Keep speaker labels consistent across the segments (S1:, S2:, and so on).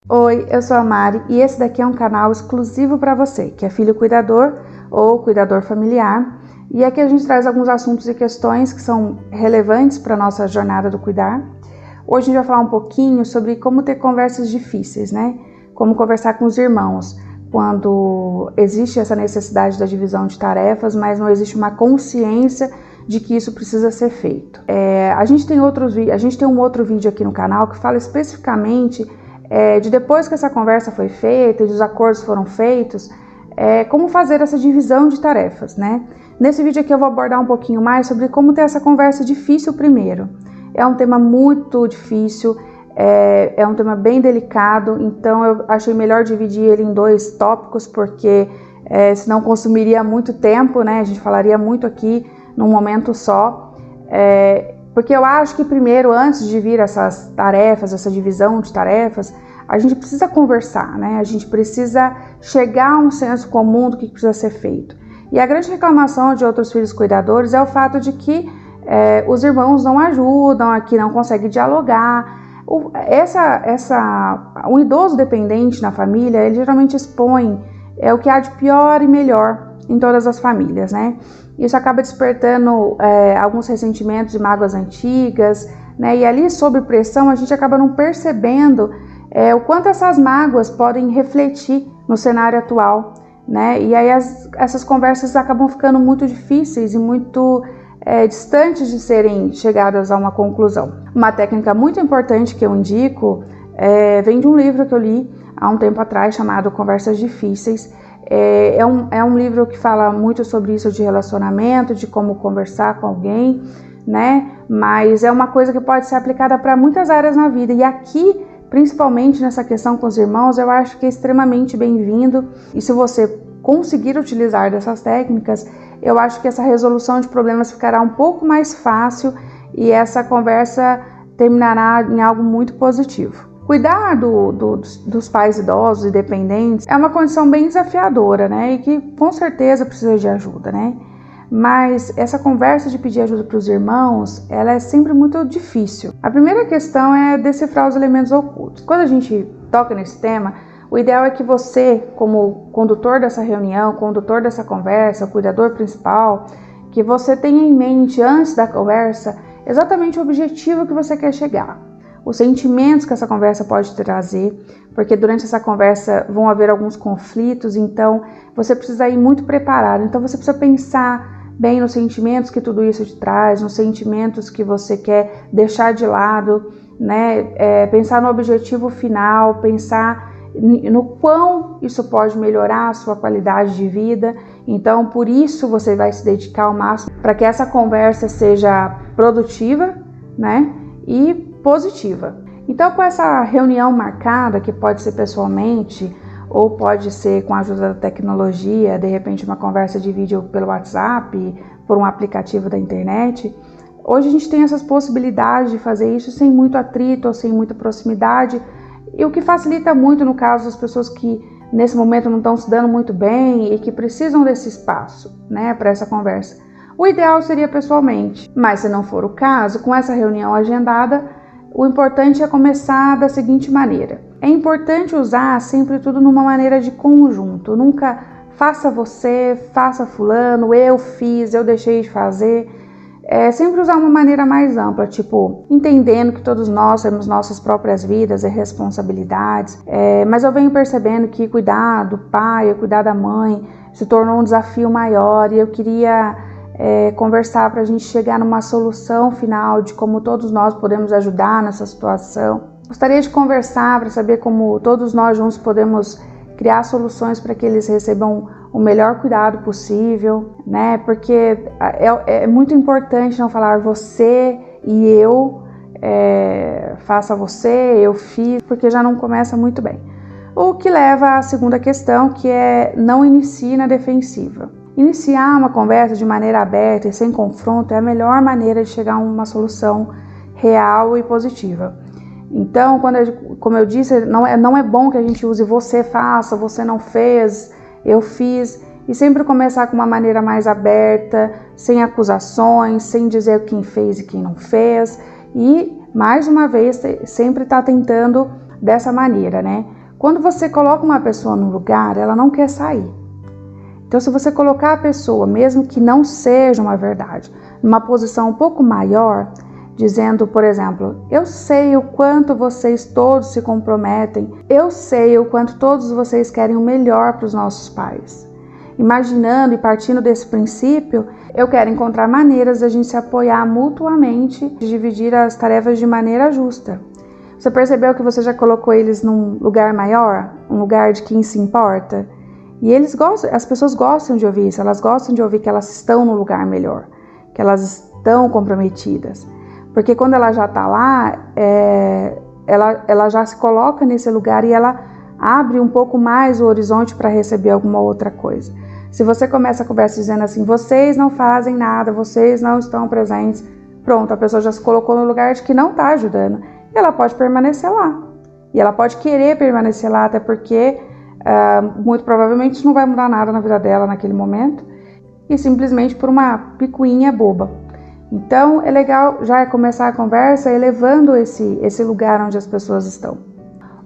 S1: Oi, eu sou a Mari e esse daqui é um canal exclusivo para você, que é filho cuidador ou cuidador familiar. E aqui a gente traz alguns assuntos e questões que são relevantes para a nossa jornada do cuidar. Hoje a gente vai falar um pouquinho sobre como ter conversas difíceis, né? Como conversar com os irmãos, quando existe essa necessidade da divisão de tarefas, mas não existe uma consciência de que isso precisa ser feito. A gente tem um outro vídeo aqui no canal que fala especificamente de depois que essa conversa foi feita e os acordos foram feitos, como fazer essa divisão de tarefas, né? Nesse vídeo aqui eu vou abordar um pouquinho mais sobre como ter essa conversa difícil primeiro. É um tema muito difícil, é um tema bem delicado, então eu achei melhor dividir ele em dois tópicos, porque senão consumiria muito tempo, né? A gente falaria muito aqui num momento só. Porque eu acho que primeiro, antes de vir essas tarefas, essa divisão de tarefas, a gente precisa conversar, né? A gente precisa chegar a um senso comum do que precisa ser feito. E a grande reclamação de outros filhos cuidadores é o fato de que os irmãos não ajudam, aqui não conseguem dialogar. Um idoso dependente na família, ele geralmente expõe o que há de pior e melhor em todas as famílias, né? Isso acaba despertando alguns ressentimentos e mágoas antigas, né? E ali, sob pressão, a gente acaba não percebendo o quanto essas mágoas podem refletir no cenário atual, né? E aí essas conversas acabam ficando muito difíceis e muito distantes de serem chegadas a uma conclusão. Uma técnica muito importante que eu indico vem de um livro que eu li há um tempo atrás, chamado Conversas Difíceis. É um livro que fala muito sobre isso de relacionamento, de como conversar com alguém, né? Mas é uma coisa que pode ser aplicada para muitas áreas na vida. E aqui, principalmente nessa questão com os irmãos, eu acho que é extremamente bem-vindo. E se você conseguir utilizar dessas técnicas, eu acho que essa resolução de problemas ficará um pouco mais fácil e essa conversa terminará em algo muito positivo. Cuidar dos pais idosos e dependentes é uma condição bem desafiadora, né? E que com certeza precisa de ajuda, né? Mas essa conversa de pedir ajuda para os irmãos, ela é sempre muito difícil. A primeira questão é decifrar os elementos ocultos. Quando a gente toca nesse tema, o ideal é que você, como condutor dessa reunião, condutor dessa conversa, o cuidador principal, que você tenha em mente antes da conversa exatamente o objetivo que você quer chegar. Os sentimentos que essa conversa pode trazer, porque durante essa conversa vão haver alguns conflitos, então você precisa ir muito preparado. Então você precisa pensar bem nos sentimentos que tudo isso te traz, nos sentimentos que você quer deixar de lado, né? Pensar no objetivo final, pensar no quão isso pode melhorar a sua qualidade de vida. Então por isso você vai se dedicar ao máximo para que essa conversa seja produtiva, né? E positiva. Então, com essa reunião marcada, que pode ser pessoalmente ou pode ser com a ajuda da tecnologia, de repente uma conversa de vídeo pelo WhatsApp, por um aplicativo da internet, hoje a gente tem essas possibilidades de fazer isso sem muito atrito ou sem muita proximidade, e o que facilita muito no caso das pessoas que nesse momento não estão se dando muito bem e que precisam desse espaço, né, para essa conversa. O ideal seria pessoalmente, mas se não for o caso, com essa reunião agendada, o importante é começar da seguinte maneira. É importante usar sempre tudo numa maneira de conjunto. Nunca faça você, faça fulano, eu fiz, eu deixei de fazer. Sempre usar uma maneira mais ampla, tipo, entendendo que todos nós temos nossas próprias vidas e responsabilidades. Mas eu venho percebendo que cuidar do pai, cuidar da mãe, se tornou um desafio maior e eu queria conversar para a gente chegar numa solução final de como todos nós podemos ajudar nessa situação. Gostaria de conversar para saber como todos nós juntos podemos criar soluções para que eles recebam o melhor cuidado possível, né? Porque é muito importante não falar você e eu, faça você, eu fiz, porque já não começa muito bem. O que leva à segunda questão, que é não inicie na defensiva. Iniciar uma conversa de maneira aberta e sem confronto é a melhor maneira de chegar a uma solução real e positiva. Então, como eu disse, não é bom que a gente use você faça, você não fez, eu fiz, e sempre começar com uma maneira mais aberta, sem acusações, sem dizer quem fez e quem não fez, e mais uma vez sempre estar tentando dessa maneira, né? Quando você coloca uma pessoa num lugar, ela não quer sair. Então, se você colocar a pessoa, mesmo que não seja uma verdade, numa posição um pouco maior, dizendo, por exemplo, eu sei o quanto vocês todos se comprometem, eu sei o quanto todos vocês querem o melhor para os nossos pais. Imaginando e partindo desse princípio, eu quero encontrar maneiras de a gente se apoiar mutuamente, de dividir as tarefas de maneira justa. Você percebeu que você já colocou eles num lugar maior, um lugar de quem se importa? E eles gostam, as pessoas gostam de ouvir isso, elas gostam de ouvir que elas estão no lugar melhor, que elas estão comprometidas. Porque quando ela já está lá, ela já se coloca nesse lugar e ela abre um pouco mais o horizonte para receber alguma outra coisa. Se você começa a conversa dizendo assim, vocês não fazem nada, vocês não estão presentes, pronto, a pessoa já se colocou no lugar de que não está ajudando. E ela pode permanecer lá. E ela pode querer permanecer lá, até porque muito provavelmente isso não vai mudar nada na vida dela naquele momento. E simplesmente por uma picuinha boba. Então é legal já começar a conversa elevando esse lugar onde as pessoas estão.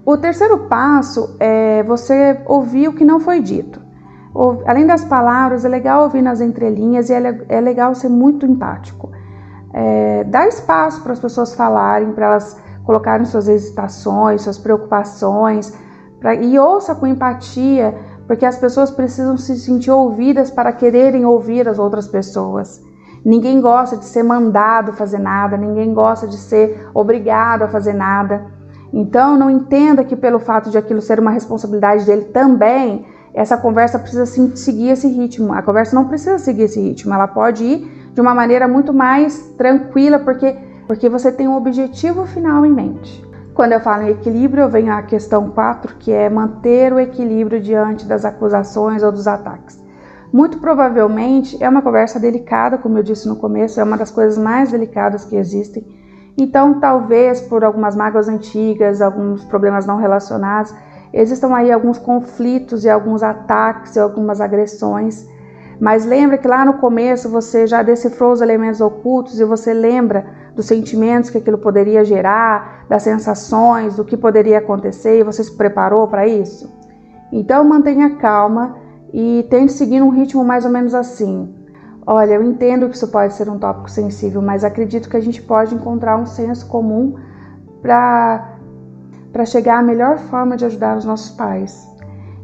S1: O terceiro passo é você ouvir o que não foi dito. Além das palavras, é legal ouvir nas entrelinhas e é legal ser muito empático. Dá espaço para as pessoas falarem, para elas colocarem suas hesitações, suas preocupações, e ouça com empatia, porque as pessoas precisam se sentir ouvidas para quererem ouvir as outras pessoas. Ninguém gosta de ser mandado fazer nada, ninguém gosta de ser obrigado a fazer nada. Então, não entenda que pelo fato de aquilo ser uma responsabilidade dele também, essa conversa precisa seguir esse ritmo. A conversa não precisa seguir esse ritmo, ela pode ir de uma maneira muito mais tranquila, porque você tem um objetivo final em mente. Quando eu falo em equilíbrio, eu venho à questão 4, que é manter o equilíbrio diante das acusações ou dos ataques. Muito provavelmente é uma conversa delicada, como eu disse no começo, é uma das coisas mais delicadas que existem. Então, talvez por algumas mágoas antigas, alguns problemas não relacionados, existam aí alguns conflitos e alguns ataques e algumas agressões. Mas lembra que lá no começo você já decifrou os elementos ocultos e você lembra dos sentimentos que aquilo poderia gerar, das sensações, do que poderia acontecer, e você se preparou para isso? Então mantenha calma e tente seguir um ritmo mais ou menos assim. Olha, eu entendo que isso pode ser um tópico sensível, mas acredito que a gente pode encontrar um senso comum para chegar à melhor forma de ajudar os nossos pais.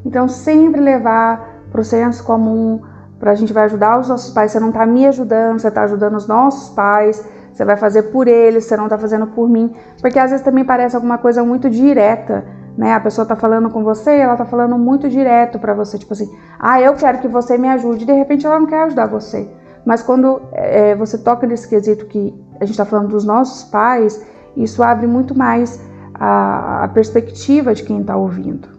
S1: Então sempre levar para o senso comum, para a gente vai ajudar os nossos pais. Você não está me ajudando, você está ajudando os nossos pais, você vai fazer por eles, você não está fazendo por mim. Porque às vezes também parece alguma coisa muito direta, né? A pessoa está falando com você, ela está falando muito direto para você, tipo assim, eu quero que você me ajude, e de repente ela não quer ajudar você. Mas quando você toca nesse quesito que a gente está falando dos nossos pais, isso abre muito mais a perspectiva de quem está ouvindo.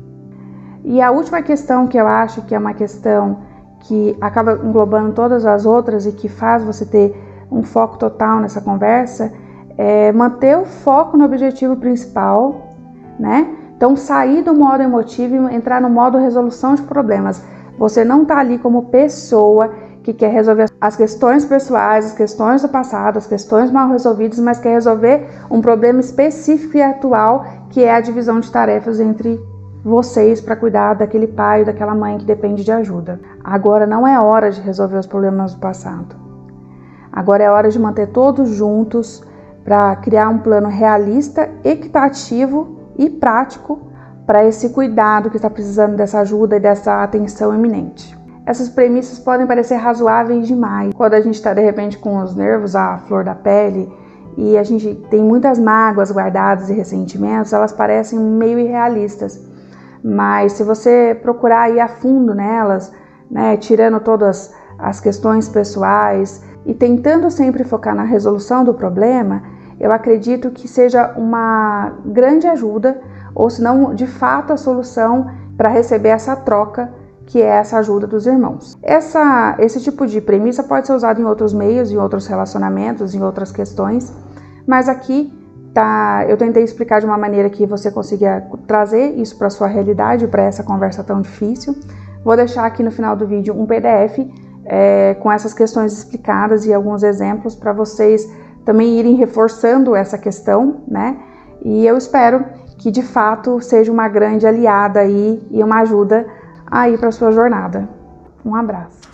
S1: E a última questão, que eu acho que é uma questão que acaba englobando todas as outras e que faz você ter um foco total nessa conversa, é manter o foco no objetivo principal, né? Então, sair do modo emotivo e entrar no modo resolução de problemas. Você não está ali como pessoa que quer resolver as questões pessoais, as questões do passado, as questões mal resolvidas, mas quer resolver um problema específico e atual, que é a divisão de tarefas entre vocês para cuidar daquele pai ou daquela mãe que depende de ajuda. Agora não é hora de resolver os problemas do passado. Agora é hora de manter todos juntos para criar um plano realista, equitativo e prático para esse cuidado que está precisando dessa ajuda e dessa atenção iminente. Essas premissas podem parecer razoáveis demais. Quando a gente está de repente com os nervos à flor da pele e a gente tem muitas mágoas guardadas e ressentimentos, elas parecem meio irrealistas. Mas se você procurar ir a fundo nelas, né, tirando todas as questões pessoais e tentando sempre focar na resolução do problema, eu acredito que seja uma grande ajuda, ou se não, de fato, a solução para receber essa troca, que é essa ajuda dos irmãos. Esse tipo de premissa pode ser usado em outros meios, em outros relacionamentos, em outras questões, mas aqui eu tentei explicar de uma maneira que você consiga trazer isso para a sua realidade, para essa conversa tão difícil. Vou deixar aqui no final do vídeo um PDF com essas questões explicadas e alguns exemplos para vocês também irem reforçando essa questão, né? E eu espero que de fato seja uma grande aliada aí e uma ajuda aí para sua jornada. Um abraço.